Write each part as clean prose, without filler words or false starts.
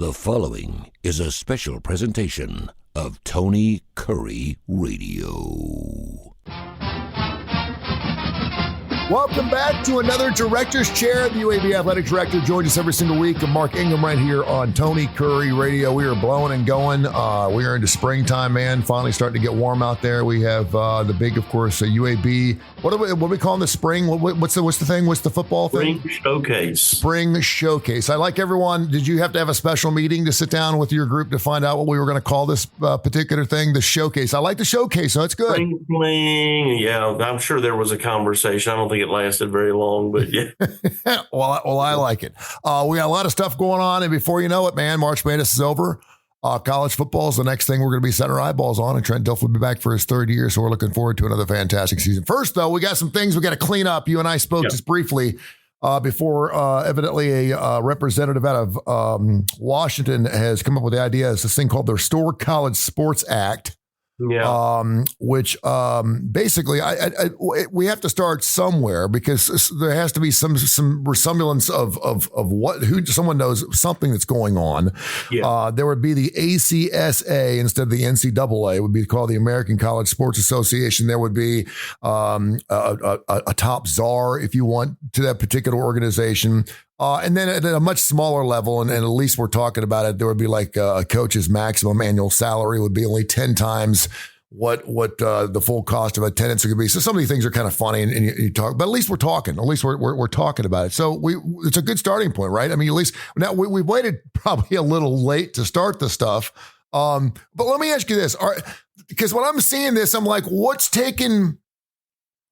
The following is a special presentation of Tony Kurre Radio. Welcome back to another Director's Chair. The UAB Athletic Director joins us every single week. Mark Ingram right here on Tony Kurre Radio. We are blowing and going. We are into springtime, man. Finally starting to get warm out there. We have the big, of course, UAB. What are we calling the spring? What's the thing? What's the football thing? Spring Showcase. Spring Showcase. I like everyone. Did you have to have a special meeting to sit down with your group to find out what we were going to call this particular thing? The Showcase. I like the Showcase, so it's good. Sprinkling. Yeah, I'm sure there was a conversation. I don't think it lasted very long, but yeah. well, I like it. We got a lot of stuff going on, and before you know it, man, March Madness is over. College football is the next thing we're going to be setting our eyeballs on, and Trent Dilfer will be back for his third year, so we're looking forward to another fantastic season. First, though, we got some things we got to clean up. You and I spoke just briefly before evidently a representative out of Washington has come up with the idea. It's this thing called the Restore College Sports Act. Yeah. Which basically we have to start somewhere, because there has to be some resemblance of who someone knows something that's going on. Yeah. There would be the ACSA instead of the NCAA. It would be called the American College Sports Association. There would be a top czar, if you want, to that particular organization. And then at a much smaller level, and at least we're talking about it, there would be like a coach's maximum annual salary would be only 10 times what the full cost of attendance could be. So some of these things are kind of funny, and you talk, but at least we're talking. At least we're talking about it. So it's a good starting point, right? I mean, at least now we waited probably a little late to start the stuff. But let me ask you this, because when I'm seeing this, I'm like, what's taking?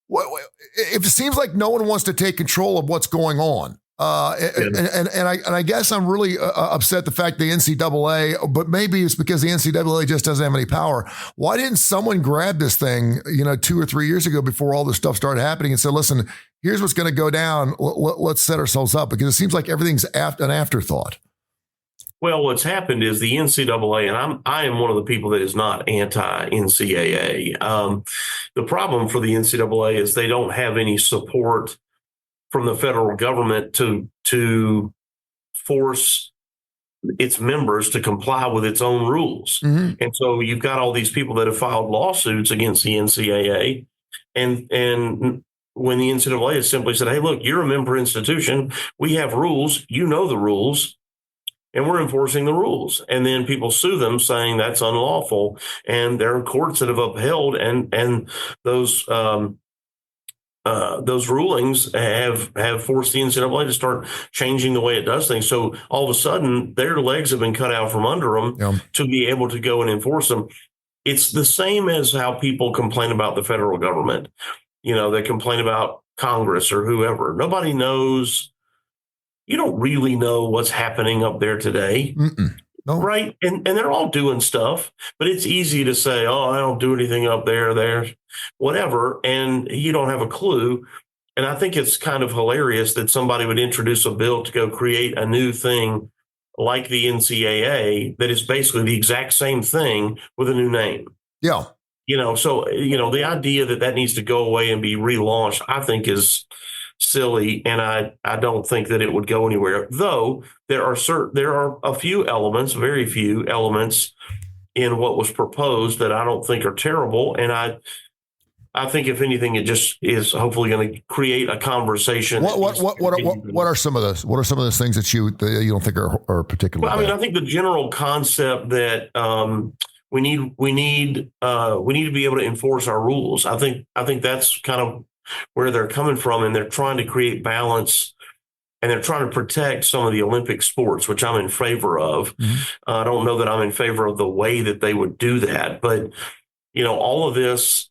If it seems like no one wants to take control of what's going on. And I guess I'm really upset the fact the NCAA, but maybe it's because the NCAA just doesn't have any power. Why didn't someone grab this thing, 2 or 3 years ago before all this stuff started happening and said, listen, here's what's going to go down. Let's set ourselves up, because it seems like everything's an afterthought. Well, what's happened is the NCAA, and I am one of the people that is not anti-NCAA. The problem for the NCAA is they don't have any support from the federal government to force its members to comply with its own rules. Mm-hmm. And so you've got all these people that have filed lawsuits against the NCAA. And when the NCAA has simply said, hey, look, you're a member institution. We have rules. You know the rules. And we're enforcing the rules. And then people sue them saying that's unlawful. And there are courts that have upheld and those rulings have forced the NCAA to start changing the way it does things. So all of a sudden, their legs have been cut out from under them to be able to go and enforce them. It's the same as how people complain about the federal government. They complain about Congress or whoever. Nobody knows. You don't really know what's happening up there today. No. Right. And they're all doing stuff, but it's easy to say, oh, I don't do anything up there, whatever. And you don't have a clue. And I think it's kind of hilarious that somebody would introduce a bill to go create a new thing like the NCAA that is basically the exact same thing with a new name. Yeah. So the idea that needs to go away and be relaunched, I think is silly, and I don't think that it would go anywhere. Though there are a few elements, very few elements in what was proposed that I don't think are terrible, and I think if anything, it just is hopefully going to create a conversation. What are some of those? What are some of those things that you don't think are particularly? Well, I think the general concept that we need to be able to enforce our rules. I think that's kind of where they're coming from, and they're trying to create balance, and they're trying to protect some of the Olympic sports, which I'm in favor of. Mm-hmm. I don't know that I'm in favor of the way that they would do that, but all of this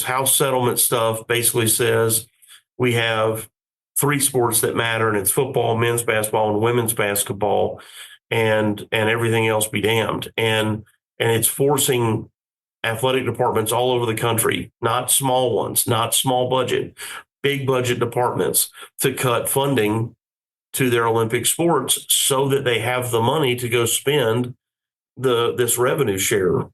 House settlement stuff basically says we have 3 sports that matter, and it's football, men's basketball, and women's basketball, and everything else be damned. And it's forcing athletic departments all over the country, not small ones, not small budget, big budget departments, to cut funding to their Olympic sports so that they have the money to go spend these revenue share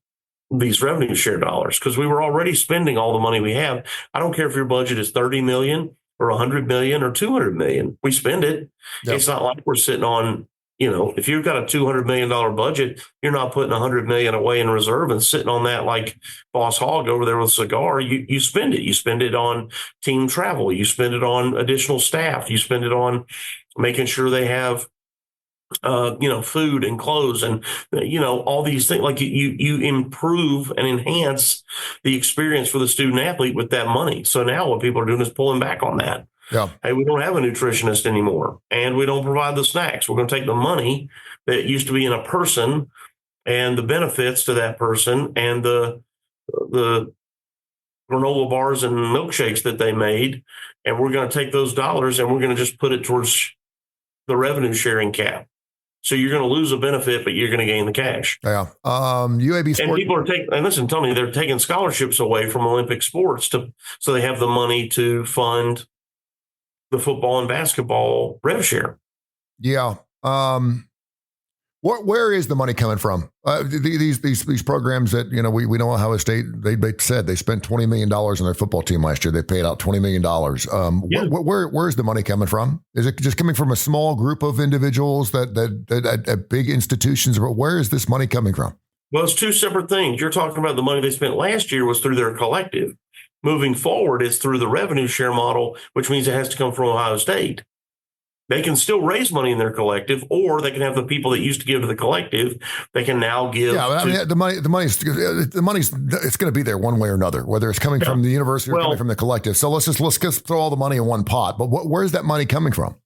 dollars. Because we were already spending all the money we have. I don't care if your budget is $30 million or $100 million or $200 million. We spend it. Yep. It's not like we're sitting on If you've got a $200 million budget, you're not putting $100 million away in reserve and sitting on that like Boss Hogg over there with a cigar. You spend it. You spend it on team travel. You spend it on additional staff. You spend it on making sure they have food and clothes and, all these things. Like you improve and enhance the experience for the student athlete with that money. So now what people are doing is pulling back on that. Yeah. Hey, we don't have a nutritionist anymore, and we don't provide the snacks. We're going to take the money that used to be in a person and the benefits to that person and the granola bars and milkshakes that they made, and we're going to take those dollars and we're going to just put it towards the revenue sharing cap. So you're going to lose a benefit, but you're going to gain the cash. Yeah. UAB sport. And people are and listen, Tony, they're taking scholarships away from Olympic sports so they have the money to fund the football and basketball rev share. Yeah. Where is the money coming from? These programs that, we know Ohio State, they said they spent $20 million on their football team last year. They paid out $20 million. Where's the money coming from? Is it just coming from a small group of individuals that at big institutions? Where is this money coming from? Well, it's two separate things. You're talking about the money they spent last year was through their collective. Moving forward, it's through the revenue share model, which means it has to come from Ohio State. They can still raise money in their collective, or they can have the people that used to give to the collective. They can now give. Yeah, the money's it's going to be there one way or another, whether it's coming from the university or coming from the collective. So let's just throw all the money in one pot. But where's that money coming from?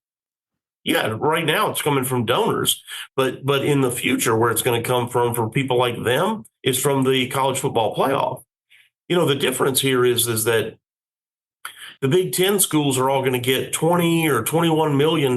Yeah, right now it's coming from donors, but in the future, where it's going to come from for people like them is from the college football playoff. The difference here is that the Big Ten schools are all going to get $20 or $21 million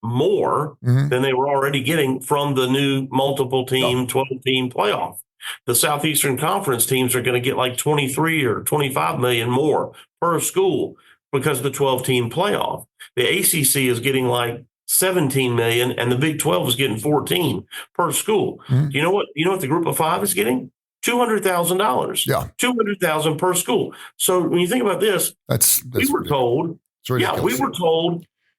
more than they were already getting from the new multiple team, 12-team playoff. The Southeastern Conference teams are going to get like 23 or 25 million more per school because of the 12-team playoff. The ACC is getting like 17 million, and the Big 12 is getting 14 per school. Do you know what the Group of Five is getting? $200,000. Yeah, $200,000 per school. So when you think about this, we were told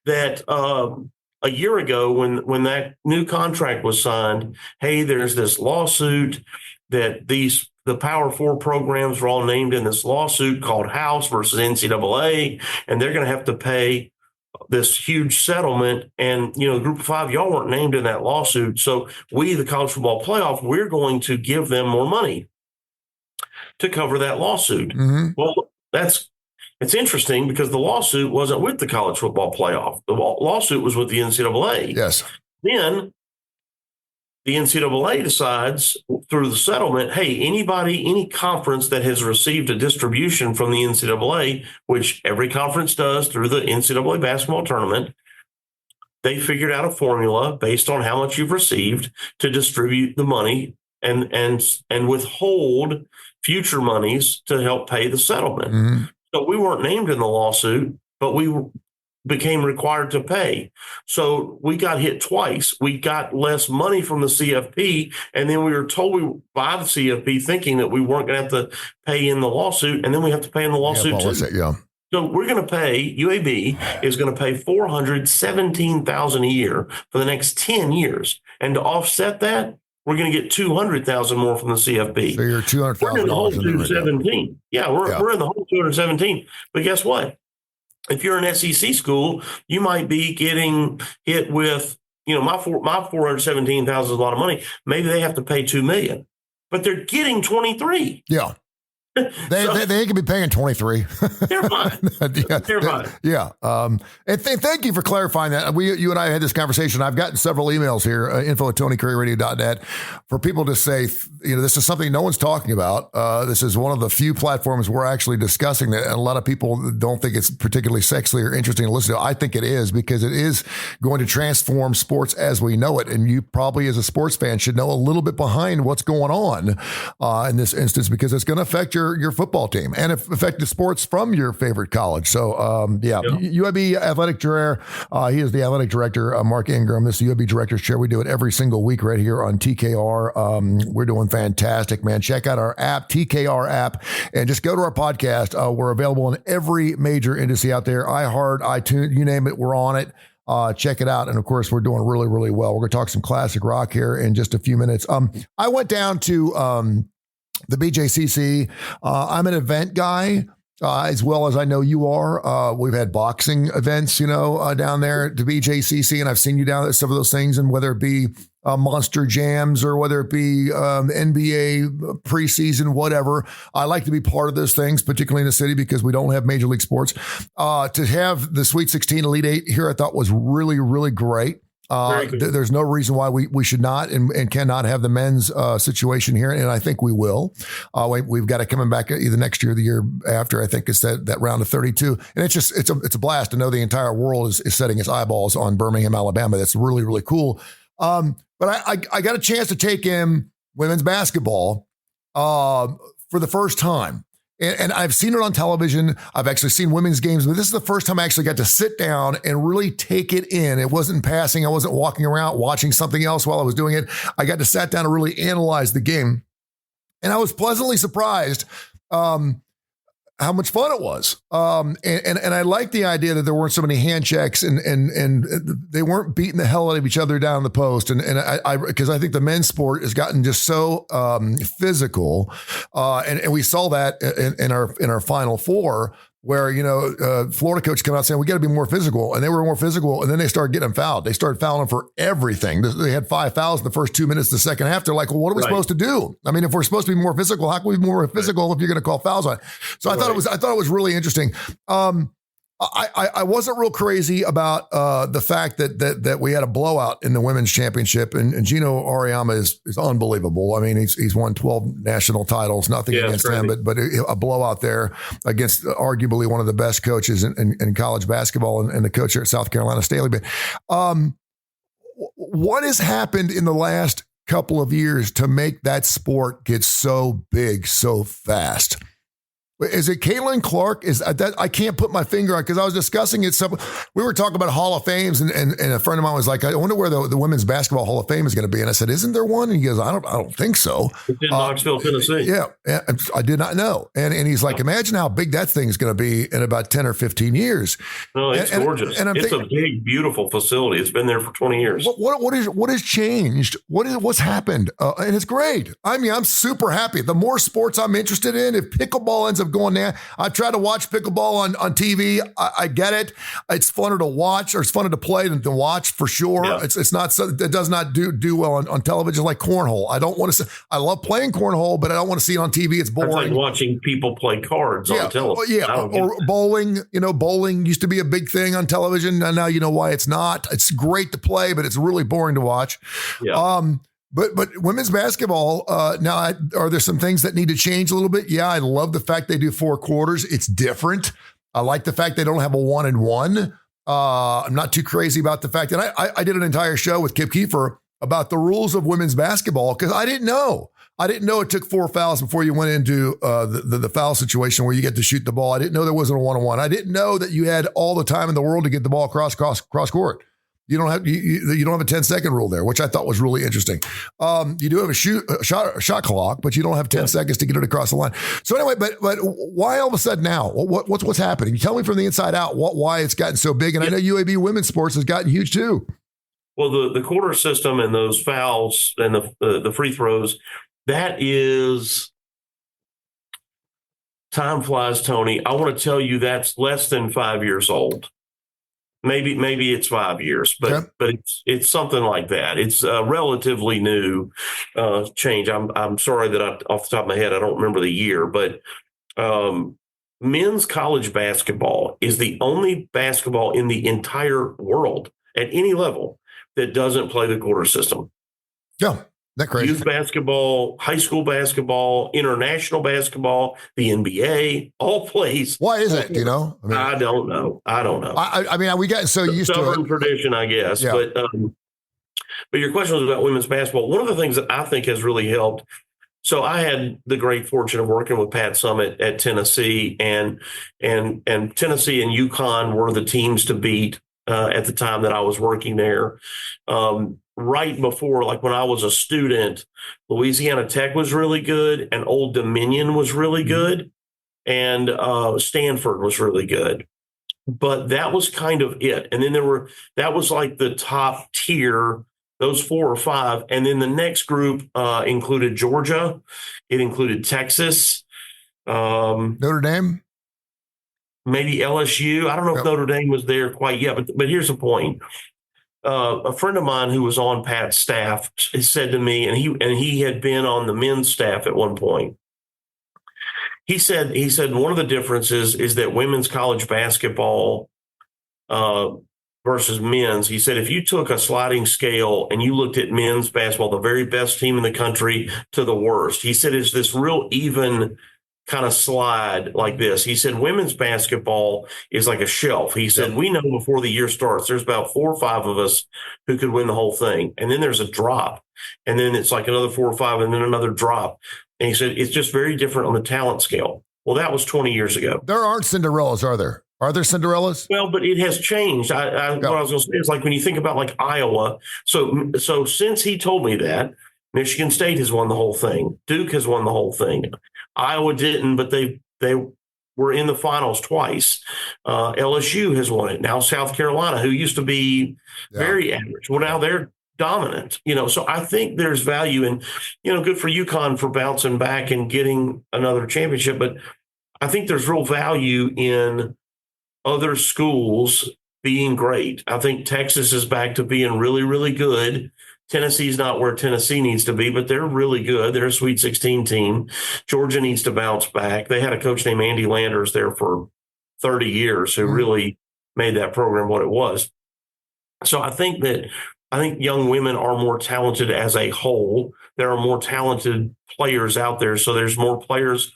that a year ago when that new contract was signed, hey, there's this lawsuit that the Power Four programs were all named in this lawsuit called House versus NCAA, and they're going to have to pay this huge settlement. And, Group of Five, y'all weren't named in that lawsuit. So we, the college football playoff, we're going to give them more money to cover that lawsuit. Well, it's interesting because the lawsuit wasn't with the college football playoff. The lawsuit was with the NCAA. Yes. Then the NCAA decides through the settlement, hey, any conference that has received a distribution from the NCAA, which every conference does through the NCAA basketball tournament, they figured out a formula based on how much you've received to distribute the money and withhold future monies to help pay the settlement. So we weren't named in the lawsuit, but we became required to pay. So we got hit twice. We got less money from the CFP, and then we were told by the CFP thinking that we weren't going to have to pay in the lawsuit, and then we have to pay in the lawsuit too. So we're going to pay, UAB is going to pay $417,000 a year for the next 10 years. And to offset that, we're going to get $200,000 more from the CFP. So you're $200,000. We're in the whole 217. We're in the whole 217. But guess what? If you're an SEC school, you might be getting hit with, my $417,000 is a lot of money. Maybe they have to pay $2 million, but they're getting 23. Yeah. They could be paying 23. They're fine. They're fine. Yeah. And thank you for clarifying that. You and I had this conversation. I've gotten several emails here, info@TonyCurryRadio.net, for people to say, this is something no one's talking about. This is one of the few platforms we're actually discussing that. And a lot of people don't think it's particularly sexy or interesting to listen to. I think it is, because it is going to transform sports as we know it. And you probably, as a sports fan, should know a little bit behind what's going on in this instance, because it's going to affect your football team and affect the sports from your favorite college. So, UAB athletic director, he is the athletic director, Mark Ingram. This is the UAB Director's Chair. We do it every single week right here on TKR. We're doing fantastic, man. Check out our app, TKR app, and just go to our podcast. We're available in every major industry out there. iHeart, iTunes, you name it, we're on it. check it out. And of course, we're doing really, really well. We're going to talk some classic rock here in just a few minutes. I went down to the BJCC. I'm an event guy. As well as I know you are. We've had boxing events, down there at the BJCC, and I've seen you down at some of those things, and whether it be Monster Jams or whether it be NBA preseason, whatever. I like to be part of those things, particularly in the city because we don't have major league sports. To have the Sweet 16 Elite 8 here, I thought was really, really great. There's no reason why we should not and cannot have the men's situation here, and I think we will. We've got it coming back either next year or the year after. I think it's that round of 32, and it's a blast to know the entire world is setting its eyeballs on Birmingham, Alabama. That's really, really cool. But I got a chance to take in women's basketball for the first time. And I've seen it on television. I've actually seen women's games, but this is the first time I actually got to sit down and really take it in. It wasn't passing. I wasn't walking around watching something else while I was doing it. I got to sit down and really analyze the game. And I was pleasantly surprised how much fun it was. And I like the idea that there weren't so many hand checks and they weren't beating the hell out of each other down the post. And because I think the men's sport has gotten just so physical. And we saw that in our Final Four, where, Florida coach came out saying, we got to be more physical. And they were more physical. And then they started getting them fouled. They started fouling for everything. They had 5 fouls in the first 2 minutes of the second half. They're like, well, what are we supposed to do? I mean, if we're supposed to be more physical, how can we be more physical if you're going to call fouls on it? So I thought it was really interesting. I wasn't real crazy about the fact that we had a blowout in the women's championship, and Gino Auriemma is unbelievable. I mean, he's won 12 national titles, nothing against him, but a blowout there against arguably one of the best coaches in college basketball and the coach here at South Carolina Staley. But what has happened in the last couple of years to make that sport get so big so fast? Is it Caitlin Clark? Is that I can't put my finger on, because I was discussing it. We were talking about Hall of Fames, and a friend of mine was like, I wonder where the Women's Basketball Hall of Fame is going to be. And I said, isn't there one? And he goes, I don't think so. It's in Knoxville, Tennessee. Yeah, I did not know. And he's like, imagine how big that thing is going to be in about 10 or 15 years. No, it's gorgeous. And it's a big, beautiful facility. It's been there for 20 years. What has changed? What's happened? And it's great. I mean, I'm super happy. The more sports I'm interested in, if pickleball ends up going there, I try to watch pickleball on TV. I get it. It's funner to watch, or it's funner to play than to watch, for sure. Yeah. It's not so, it does not do well on television, like cornhole. I don't want to see. I love playing cornhole, but I don't want to see it on TV. It's boring. It's like watching people play cards on television. Yeah, or bowling. Bowling used to be a big thing on television, and now you know why it's not. It's great to play, but it's really boring to watch. Yeah. But women's basketball, now, are there some things that need to change a little bit? Yeah, I love the fact they do 4 quarters. It's different. I like the fact they don't have a 1-and-1. I'm not too crazy about the fact that I did an entire show with Kip Kiefer about the rules of women's basketball, because I didn't know. I didn't know it took 4 fouls before you went into the foul situation where you get to shoot the ball. I didn't know there wasn't a 1-on-1. I didn't know that you had all the time in the world to get the ball cross court. You don't have a 10-second rule there, which I thought was really interesting. You do have a shot clock, but you don't have 10 seconds to get it across the line. So anyway, but why all of a sudden now? What's happening? You tell me from the inside out why it's gotten so big. And I know UAB women's sports has gotten huge too. Well, the quarter system and those fouls and the free throws, that is, time flies, Tony. I want to tell you that's less than 5 years old. Maybe it's 5 years, but it's something like that. It's a relatively new change. I'm sorry that off the top of my head I don't remember the year, but men's college basketball is the only basketball in the entire world at any level that doesn't play the quarter system. Yeah. That crazy. Youth basketball, high school basketball, international basketball, the NBA, all plays. Why is it? Do you know? I don't know. I mean, we got so used to it. Stubborn tradition, I guess. Yeah. But your question was about women's basketball. One of the things that I think has really helped. So I had the great fortune of working with Pat Summitt at Tennessee, and Tennessee and UConn were the teams to beat at the time that I was working there. Right before, like when I was a student, Louisiana Tech was really good, and Old Dominion was really good, and Stanford was really good. but that was kind of it. And then that was like the top tier, those 4 or 5. And then the next group included Georgia. It included Texas. Notre Dame? Maybe LSU. I don't know if Notre Dame was there quite yet, but here's the point. A friend of mine who was on Pat's staff said to me, and he had been on the men's staff at one point. He said one of the differences is that women's college basketball versus men's. He said if you took a sliding scale and you looked at men's basketball, the very best team in the country to the worst, he said it's this real even kind of slide like this. He said women's basketball is like a shelf. He said we know before the year starts there's about 4 or 5 of us who could win the whole thing, and then there's a drop, and then it's like another 4 or 5, and then another drop. And he said it's just very different on the talent scale. Well, that was 20 years ago. There aren't Cinderellas, are there? Are there Cinderellas? Well, but it has changed. What I was going to say is like when you think about like Iowa. So since he told me that, Michigan State has won the whole thing. Duke has won the whole thing. Iowa didn't, but they were in the finals twice. LSU has won it. Now South Carolina, who used to be very average, well, now they're dominant. So I think there's value in, good for UConn for bouncing back and getting another championship. But I think there's real value in other schools being great. I think Texas is back to being really, really good. Tennessee's not where Tennessee needs to be, but they're really good. They're a Sweet 16 team. Georgia needs to bounce back. They had a coach named Andy Landers there for 30 years who really made that program what it was. So I think young women are more talented as a whole. There are more talented players out there, so there's more players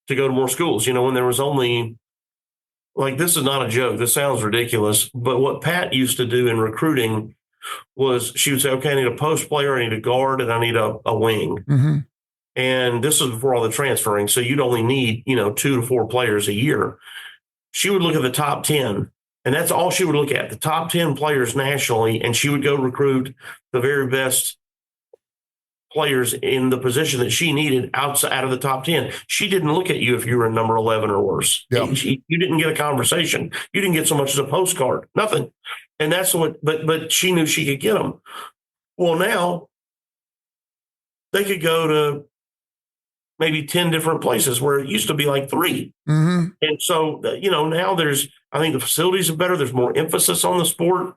to go to more schools. When there was only, like, this is not a joke, this sounds ridiculous, but what Pat used to do in recruiting was she would say, okay, I need a post player, I need a guard, and I need a wing. Mm-hmm. And this was before all the transferring, so you'd only need 2 to 4 players a year. She would look at the top 10, and that's all she would look at, the top 10 players nationally, and she would go recruit the very best players in the position that she needed outside of the top 10. She didn't look at you if you were number 11 or worse. Yeah. You didn't get a conversation. You didn't get so much as a postcard, nothing. And that's but she knew she could get them. Well, now they could go to maybe 10 different places where it used to be like 3. Mm-hmm. And so, now I think the facilities are better. There's more emphasis on the sport.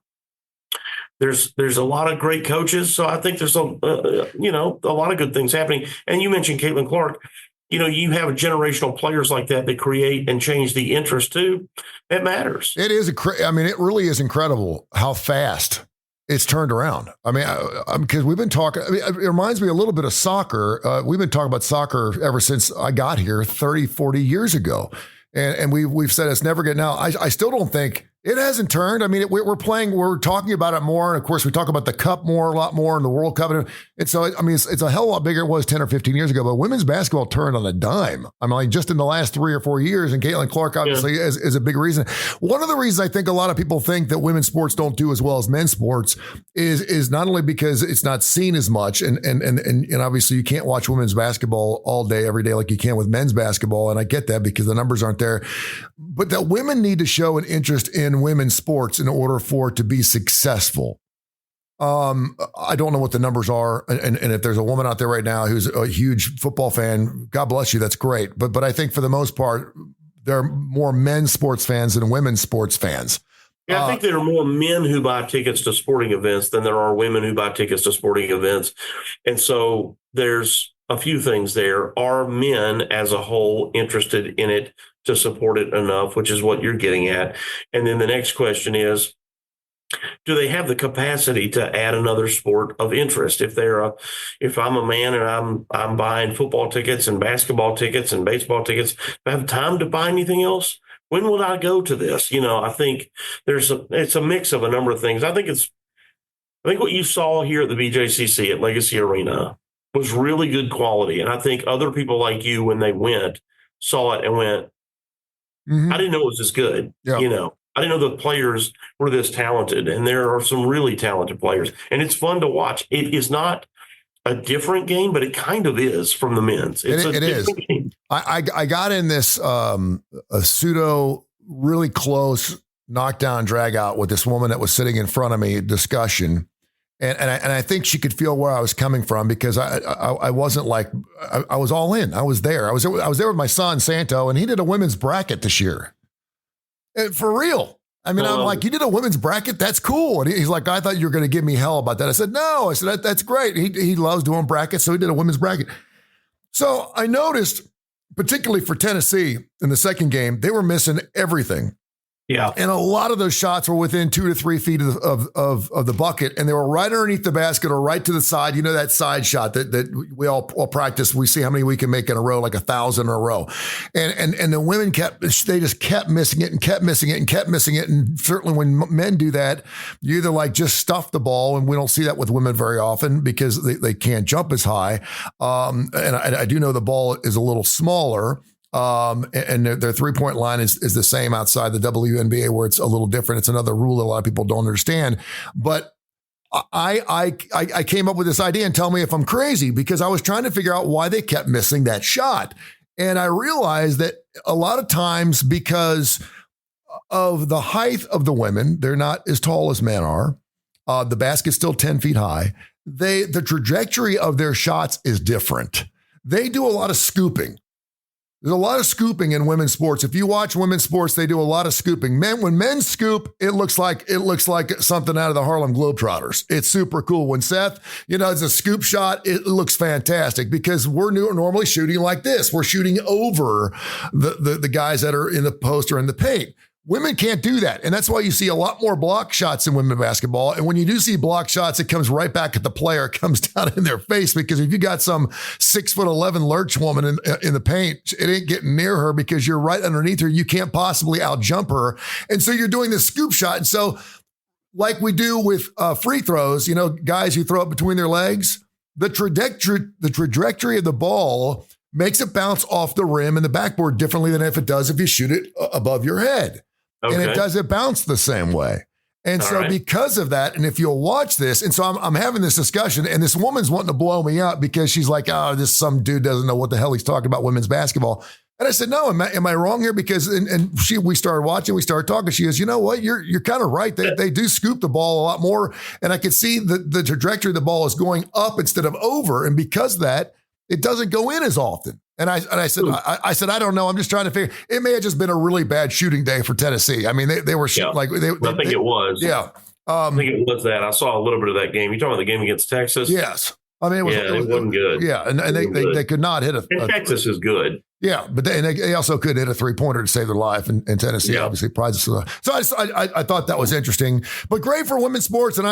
There's a lot of great coaches. So I think there's a lot of good things happening. And you mentioned Caitlin Clark. You have generational players like that create and change the interest too. It matters. It is it really is incredible how fast it's turned around. Because we've been talking, it reminds me a little bit of soccer. We've been talking about soccer ever since I got here 30, 40 years ago. And we've said it's never getting out. I still don't think it hasn't turned. We're talking about it more. And of course, we talk about the Cup a lot more, and the World Cup. And so, it's a hell of a lot bigger than it was 10 or 15 years ago. But women's basketball turned on a dime. Just in the last 3 or 4 years. And Caitlin Clark, obviously, is a big reason. One of the reasons I think a lot of people think that women's sports don't do as well as men's sports is not only because it's not seen as much. And obviously, you can't watch women's basketball all day, every day like you can with men's basketball. And I get that because the numbers aren't there. But that women need to show an interest in women's sports in order for it to be successful. I don't know what the numbers are. And if there's a woman out there right now who's a huge football fan, God bless you. That's great. But I think for the most part, there are more men's sports fans than women's sports fans. Yeah, I think there are more men who buy tickets to sporting events than there are women who buy tickets to sporting events. And so there's a few things there. Are men as a whole interested in it to support it enough, which is what you're getting at? And then the next question is, do they have the capacity to add another sport of interest? If I'm a man and I'm buying football tickets and basketball tickets and baseball tickets, do I have time to buy anything else? When will I go to this? I think it's a mix of a number of things. I think what you saw here at the BJCC at Legacy Arena was really good quality. And I think other people like you, when they went, saw it and went, I didn't know it was this good. Yeah. I didn't know the players were this talented, and there are some really talented players, and it's fun to watch. It is not a different game, but it kind of is from the men's. It's a different game. I got in this a pseudo really close knockdown drag out with this woman that was sitting in front of me, discussion. And I think she could feel where I was coming from because I wasn't like, I was all in. I was there. I was there with my son, Santo, and he did a women's bracket this year. And for real. I mean, I'm like, you did a women's bracket? That's cool. And he's like, I thought you were going to give me hell about that. I said, no. I said, that's great. He loves doing brackets, so he did a women's bracket. So I noticed, particularly for Tennessee in the second game, they were missing everything. Yeah. And a lot of those shots were within 2 to 3 feet of the bucket, and they were right underneath the basket or right to the side. You know, that side shot that we all practice. We see how many we can make in a row, like 1,000 in a row. And the women they just kept missing it and kept missing it and kept missing it. And certainly when men do that, you either like just stuff the ball, and we don't see that with women very often because they can't jump as high. And I do know the ball is a little smaller. And their 3-point line is the same outside the WNBA, where it's a little different. It's another rule that a lot of people don't understand. But I came up with this idea, and tell me if I'm crazy, because I was trying to figure out why they kept missing that shot. And I realized that a lot of times, because of the height of the women, they're not as tall as men are. The basket's still 10 feet high. The trajectory of their shots is different. They do a lot of scooping. There's a lot of scooping in women's sports. If you watch women's sports, they do a lot of scooping. When men scoop, it looks like something out of the Harlem Globetrotters. It's super cool. When Seth, it's a scoop shot, it looks fantastic because we're normally shooting like this. We're shooting over the guys that are in the post or in the paint. Women can't do that. And that's why you see a lot more block shots in women's basketball. And when you do see block shots, it comes right back at the player. It comes down in their face, because if you got some 6'11" lurch woman in the paint, it ain't getting near her because you're right underneath her. You can't possibly out jump her. And so you're doing the scoop shot. And so like we do with free throws, guys who throw it between their legs, the trajectory of the ball makes it bounce off the rim and the backboard differently than if you shoot it above your head. Okay. And it doesn't bounce the same way. And so because of that, and if you'll watch this, and so I'm having this discussion, and this woman's wanting to blow me up because she's like, oh, some dude doesn't know what the hell he's talking about women's basketball. And I said, no, am I wrong here? Because, we started watching, we started talking. She goes, you know what? You're kind of right. They do scoop the ball a lot more. And I could see the trajectory of the ball is going up instead of over. And because of that, it doesn't go in as often. And I said, I don't know. I'm just trying to figure. It may have just been a really bad shooting day for Tennessee. I mean, they were I think it was. Yeah. I think it was that. I saw a little bit of that game. You talking about the game against Texas? Yes. I mean, it wasn't good. Yeah, and they could not hit and Texas is good. Yeah, but they also could hit a 3-pointer to save their life, and Tennessee obviously prizes. So I thought that was interesting, but great for women's sports. And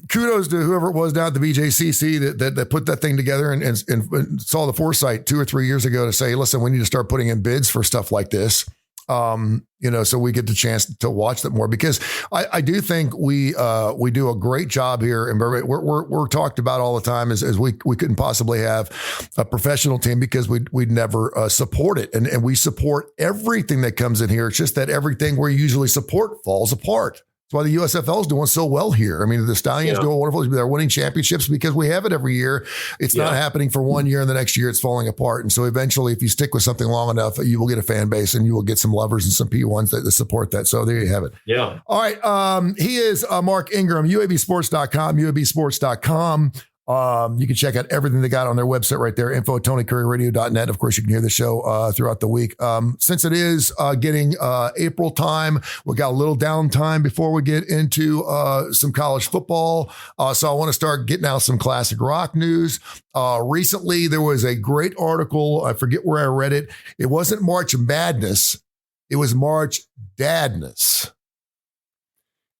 kudos to whoever it was down at the BJCC that put that thing together and saw the foresight 2 or 3 years ago to say, listen, we need to start putting in bids for stuff like this. So we get the chance to watch that more, because I do think we do a great job here in Burbank. We're talked about all the time as we couldn't possibly have a professional team because we'd never support it. And we support everything that comes in here. It's just that everything we usually support falls apart. That's why the USFL is doing so well here. I mean, the Stallions doing wonderful. They're winning championships because we have it every year. It's not happening for 1 year, and the next year it's falling apart. And so eventually, if you stick with something long enough, you will get a fan base, and you will get some lovers and some P1s that support that. So there you have it. Yeah. All right. He is Mark Ingram, UABsports.com, UABsports.com. You can check out everything they got on their website right there, info@TonyCurryRadio.net. Of course, you can hear the show throughout the week. Since it is getting April time, we got a little downtime before we get into some college football. So I want to start getting out some classic rock news. Recently, there was a great article. I forget where I read it. It wasn't March Madness. It was March Dadness.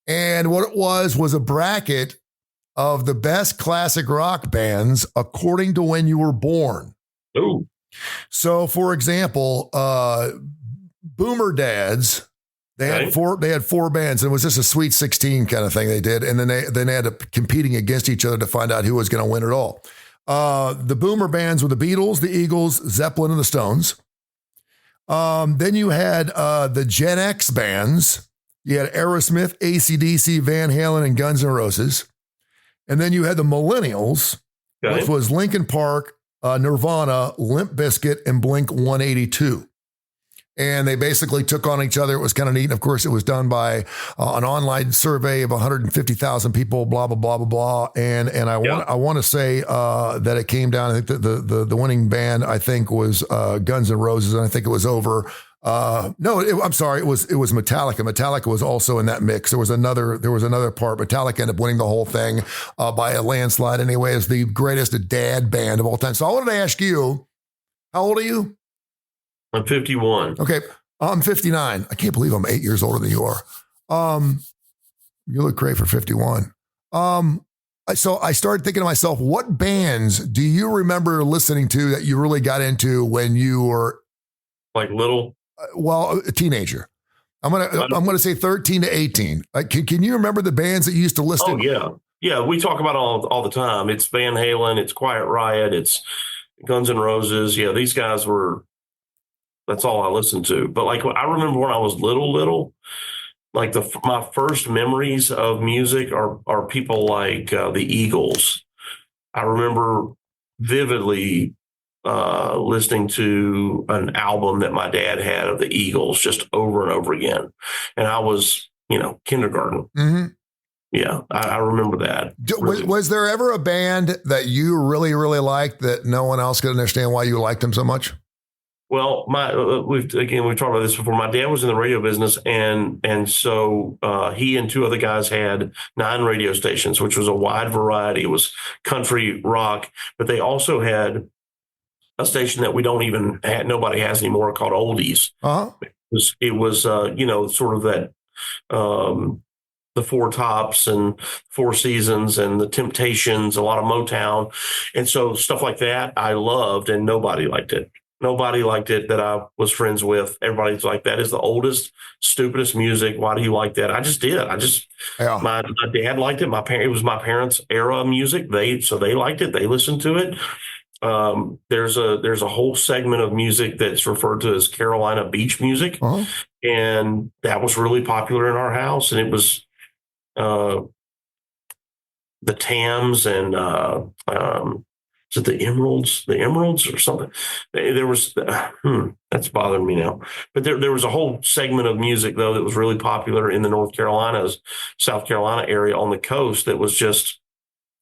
And what it was a bracket of the best classic rock bands according to when you were born. Ooh. So, for example, Boomer Dads, they had four bands, and it was just a Sweet 16 kind of thing they did, and then they had to competing against each other to find out who was going to win it all. The Boomer bands were the Beatles, the Eagles, Zeppelin, and the Stones. Then you had the Gen X bands. You had Aerosmith, AC/DC, Van Halen, and Guns N' Roses. And then you had the Millennials, which was Linkin Park, Nirvana, Limp Bizkit, and Blink 182. And they basically took on each other. It was kind of neat. And of course, it was done by an online survey of 150,000 people, blah, blah, blah, blah, blah. And I want to say that it came down. I think the winning band, I think, was Guns N' Roses. And I think it was over. I'm sorry. It was Metallica. Metallica was also in that mix. There was another part. Metallica ended up winning the whole thing by a landslide. Anyway, as the greatest dad band of all time. So I wanted to ask you, how old are you? I'm 51. Okay. I'm 59. I can't believe I'm 8 years older than you are. You look great for 51. So I started thinking to myself, what bands do you remember listening to that you really got into when you were like little? A teenager. I'm gonna say 13 to 18. Can you remember the bands that you used to listen to? Oh yeah. We talk about all the time. It's Van Halen, it's Quiet Riot, it's Guns N' Roses. Yeah, these guys were. That's all I listened to. But like, I remember when I was little, like my first memories of music are people like the Eagles. I remember vividly listening to an album that my dad had of the Eagles just over and over again. And I was, kindergarten. Mm-hmm. Yeah, I remember that. Was there ever a band that you really, really liked that no one else could understand why you liked them so much? Well, we've talked about this before. My dad was in the radio business, and so he and two other guys had 9 radio stations, which was a wide variety. It was country, rock, but they also had a station that nobody has anymore, called Oldies. Uh-huh. It was sort of that the Four Tops and Four Seasons and the Temptations, a lot of Motown, and so stuff like that I loved, and nobody liked it. Nobody liked it that I was friends with. Everybody's like, that is the oldest, stupidest music. Why do you like that? I just did. My dad liked it. It was my parents' era of music. They liked it. They listened to it. There's a whole segment of music that's referred to as Carolina beach music. Uh-huh. And that was really popular in our house. And it was the Tams and is it the Emeralds or something? There was, that's bothering me now. But there was a whole segment of music, though, that was really popular in the North Carolinas, South Carolina area on the coast that was just,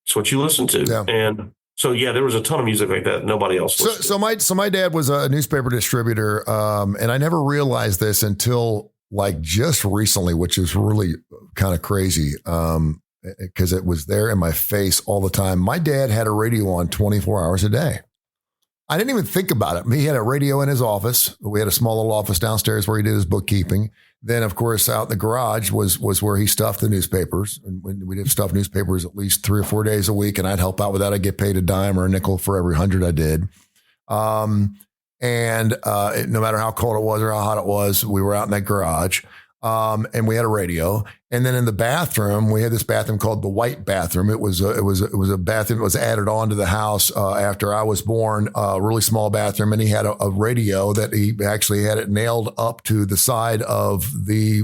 it's what you listen to. Yeah. And so, yeah, there was a ton of music like that. Nobody else listened to. So my dad was a newspaper distributor, and I never realized this until like just recently, which is really kind of crazy. Because it was there in my face all the time. My dad had a radio on 24 hours a day. I didn't even think about it. He had a radio in his office. We had a small little office downstairs where he did his bookkeeping. Then, of course, out in the garage was where he stuffed the newspapers. And we did stuff newspapers at least 3 or 4 days a week, and I'd help out with that. I'd get paid a dime or a nickel for every 100 I did. No matter how cold it was or how hot it was, we were out in that garage. And we had a radio, and then in the bathroom, we had this bathroom called the White Bathroom. It was a bathroom that was added on to the house after I was born. A really small bathroom, and he had a radio that he actually had it nailed up to the side of the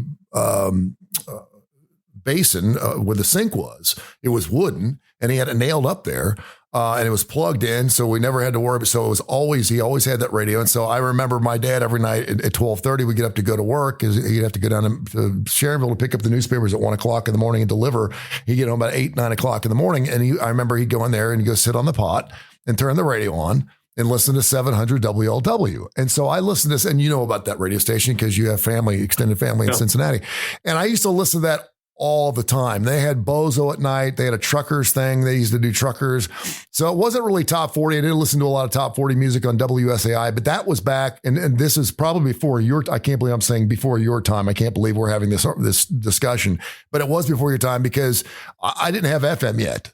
basin where the sink was. It was wooden, and he had it nailed up there. And it was plugged in, so we never had to worry. So he always had that radio. And so I remember my dad every night at 12:30, we'd get up to go to work because he'd have to go down to Sharonville to pick up the newspapers at 1 o'clock in the morning and deliver. He'd get home about 8, 9 o'clock in the morning. And I remember he'd go in there and he'd go sit on the pot and turn the radio on and listen to 700 WLW. And so I listened to this, and you know about that radio station because you have extended family in Cincinnati. And I used to listen to that all the time. They had Bozo at night. They had a truckers thing. They used to do truckers. So it wasn't really top 40. I didn't listen to a lot of top 40 music on WSAI, but that was back. And this is probably before I can't believe I'm saying before your time. I can't believe we're having this discussion, but it was before your time because I didn't have FM yet.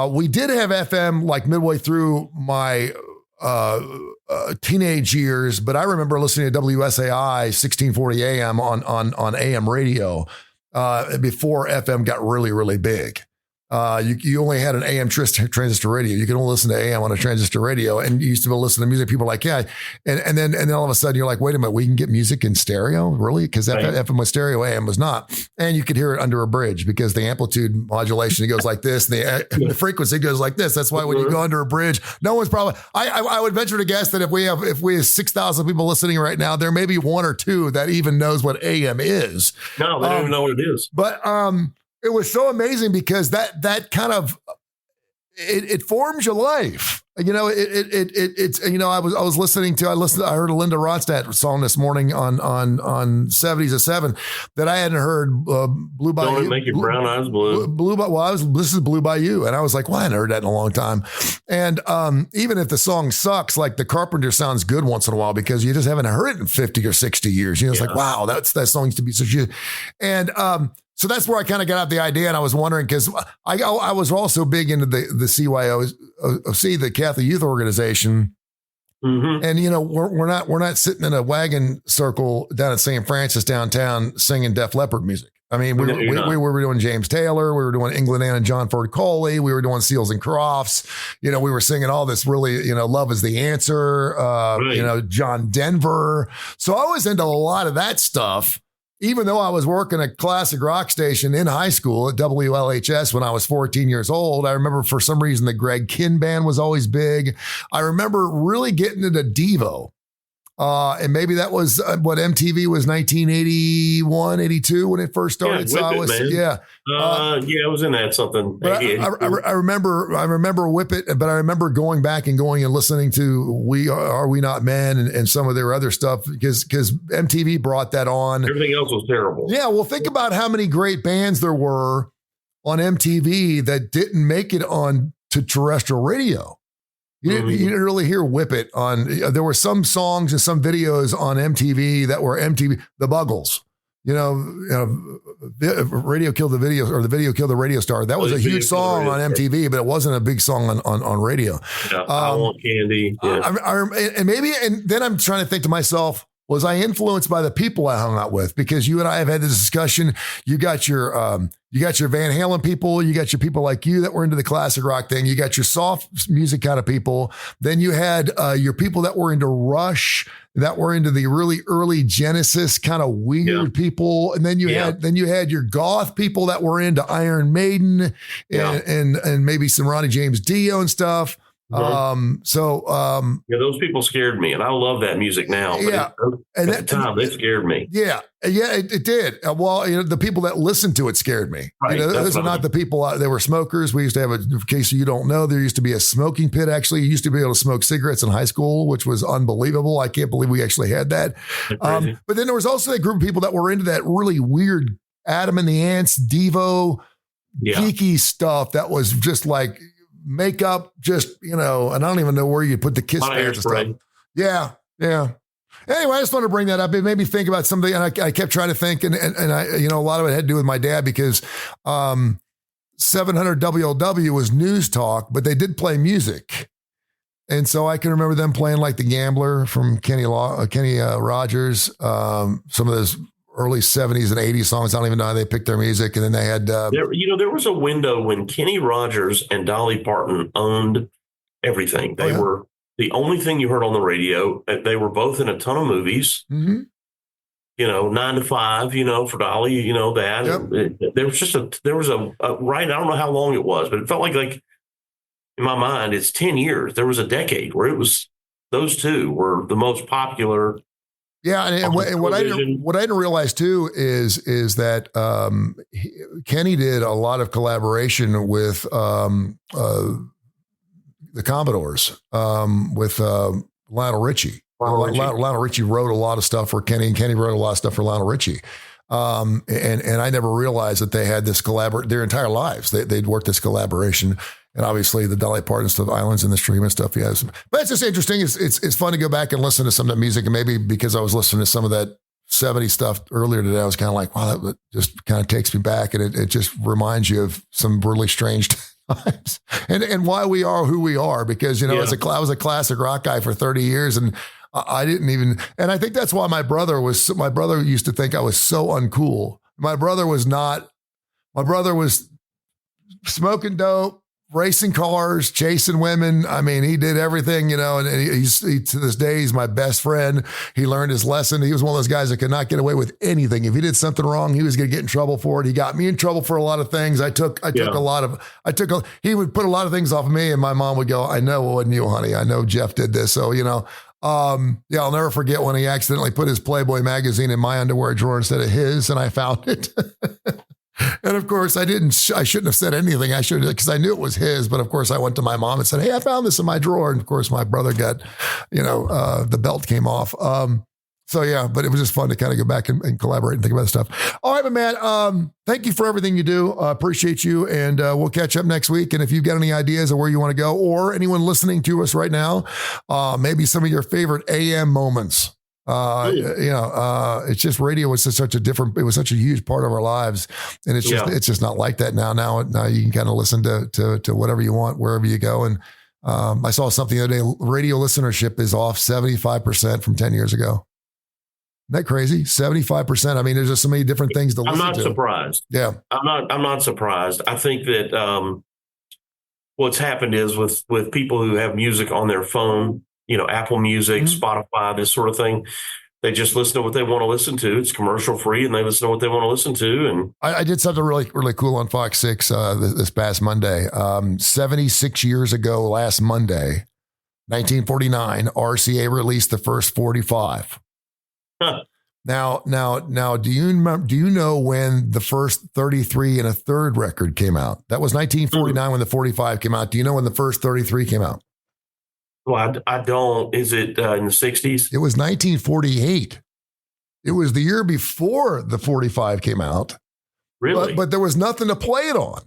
We did have FM like midway through my teenage years, but I remember listening to WSAI 1640 AM on AM radio before FM got really, really big. You only had an AM transistor radio. You could only listen to AM on a transistor radio, and you used to be able to listen to music. People were like, yeah, and then all of a sudden you're like, wait a minute, we can get music in stereo, really? Because FM was stereo, AM was not, and you could hear it under a bridge because the amplitude modulation, it goes like this, and the frequency goes like this. That's why when you go under a bridge, no one's probably. I would venture to guess that if we have 6,000 people listening right now, there may be one or two that even knows what AM is. No, they don't even know what it is. But it was so amazing because that kind of it forms your life. You know, it's you know, I was listening to I heard a Linda Ronstadt song this morning on 70s at 7 that I hadn't heard. Blue by Don't You, make your brown eyes blue. This is Blue by You, and I was like, well, I hadn't heard that in a long time. And even if the song sucks, like the Carpenter sounds good once in a while because you just haven't heard it in 50 or 60 years. You know, it's like, wow, that song used to be such a, and so that's where I kind of got out the idea, and I was wondering because I was also big into the CYOC, the Catholic Youth Organization, and you know we're not sitting in a wagon circle down at St. Francis downtown singing Def Leppard music. I mean, we were doing James Taylor, we were doing England Ann and John Ford Coley, we were doing Seals and Crofts. You know, we were singing all this really, you know, Love is the Answer. You know, John Denver. So I was into a lot of that stuff. Even though I was working a classic rock station in high school at WLHS when I was 14 years old, I remember for some reason the Greg Kinn band was always big. I remember really getting into Devo. And maybe that was what MTV was 1981, 82 when it first started. Yeah, I was in that something. I remember Whip It, but I remember going back and listening to Are We Not Men and some of their other stuff because MTV brought that on. Everything else was terrible. Yeah. Well, think about how many great bands there were on MTV that didn't make it on to terrestrial radio. You didn't really hear Whip It on. There were some songs and some videos on MTV that were MTV, the Buggles. You know, Radio Killed the Video, or the Video Killed the Radio Star. That was a huge song on MTV, but it wasn't a big song on radio. Yeah, I Want Candy. Yeah. And then I'm trying to think to myself, was I influenced by the people I hung out with? Because you and I have had this discussion. You got your Van Halen people. You got your people like you that were into the classic rock thing. You got your soft music kind of people. Then you had your people that were into Rush, that were into the really early Genesis kind of weird people. And then you had your goth people that were into Iron Maiden and maybe some Ronnie James Dio and stuff. Those people scared me, and I love that music now. But at the time, they scared me. Yeah, it did. Well, you know, the people that listened to it scared me. Right, you know, those are not the people. They were smokers. We used to have in case you don't know, there used to be a smoking pit. Actually, you used to be able to smoke cigarettes in high school, which was unbelievable. I can't believe we actually had that. But then there was also that group of people that were into that really weird Adam and the Ants, Devo, geeky stuff that was just like makeup, just, you know, and I don't even know where you put the Kiss bands and stuff. Yeah. Anyway, I just want to bring that up. It made me think about something, and I kept trying to think, and I, you know, a lot of it had to do with my dad because 700 WLW was news talk, but they did play music. And so I can remember them playing like The Gambler from Kenny Rogers, some of those early 70s and 80s songs. I don't even know how they picked their music. And then they had... there was a window when Kenny Rogers and Dolly Parton owned everything. They were the only thing you heard on the radio. They were both in a ton of movies. Mm-hmm. You know, 9 to 5, you know, for Dolly, you know, that. Yep. There was a right, I don't know how long it was, but it felt like in my mind, it's 10 years. There was a decade where it was, those two were the most popular. Yeah, and what I didn't realize too is that Kenny did a lot of collaboration with the Commodores, with Lionel Richie. Lionel Richie wrote a lot of stuff for Kenny, and Kenny wrote a lot of stuff for Lionel Richie. And I never realized that they had this their entire lives. They'd worked this collaboration. And obviously the Dolly Parton stuff, Islands in the Stream and stuff. Yeah. But it's just interesting. It's fun to go back and listen to some of that music. And maybe because I was listening to some of that 70s stuff earlier today, I was kind of like, wow, that just kind of takes me back. And it just reminds you of some really strange times and why we are who we are. Because, you know, I was a classic rock guy for 30 years and I didn't even, and I think that's why my brother used to think I was so uncool. My brother was smoking dope, racing cars, chasing women. I mean, he did everything, and he, to this day, he's my best friend. He learned his lesson. He was one of those guys that could not get away with anything. If he did something wrong, he was going to get in trouble for it. He got me in trouble for a lot of things. He would put a lot of things off of me, and my mom would go, I know it wasn't you, honey. I know Jeff did this. So, I'll never forget when he accidentally put his Playboy magazine in my underwear drawer instead of his, and I found it. And of course, I shouldn't have said anything. I should, because I knew it was his. But of course, I went to my mom and said, hey, I found this in my drawer. And of course, my brother got, the belt came off. But it was just fun to kind of go back and collaborate and think about stuff. All right, but man, thank you for everything you do. Appreciate you. And we'll catch up next week. And if you've got any ideas of where you want to go, or anyone listening to us right now, maybe some of your favorite AM moments. It's just radio was such a huge part of our lives, and it's just not like that now. Now you can kind of listen to whatever you want, wherever you go. And I saw something the other day, radio listenership is off 75% from 10 years ago. Isn't that crazy? 75%. I mean, there's just so many different things to listen to. I'm not surprised. Yeah. I'm not surprised. I think that what's happened is with people who have music on their phone, Apple Music, Spotify, this sort of thing, they just listen to what they want to listen to. It's commercial free, and they listen to what they want to listen to. And I did something really, really cool on Fox 6 this past Monday. 76 years ago, last Monday, 1949, RCA released the first 45. Huh. Now, do you know when the first 33 and a third record came out? That was 1949 when the 45 came out. Do you know when the first 33 came out? Well, I don't. Is it in the 60s? It was 1948. It was the year before the 45 came out. Really? But there was nothing to play it on.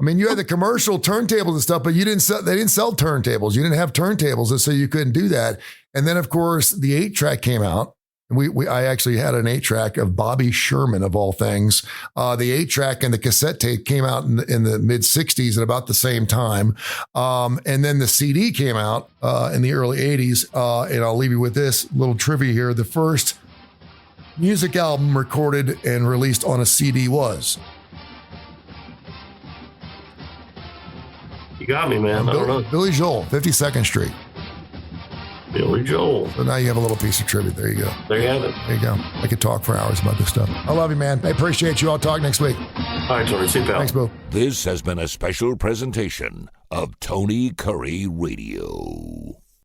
I mean, you had the commercial turntables and stuff, but they didn't sell turntables. You didn't have turntables, and so you couldn't do that. And then, of course, the 8-track came out. I actually had an 8-track of Bobby Sherman, of all things. The 8-track and the cassette tape came out in the mid 60s at about the same time. And then the CD came out in the early 80s. And I'll leave you with this little trivia here. The first music album recorded and released on a CD was. You got me, man. I don't know. Billy Joel, 52nd Street. Billy Joel. So now you have a little piece of tribute. There you go. There you have it. There you go. I could talk for hours about this stuff. I love you, man. I appreciate you. I'll talk next week. All right, Tony. See you, pal. Thanks, Boo. This has been a special presentation of Tony Curry Radio.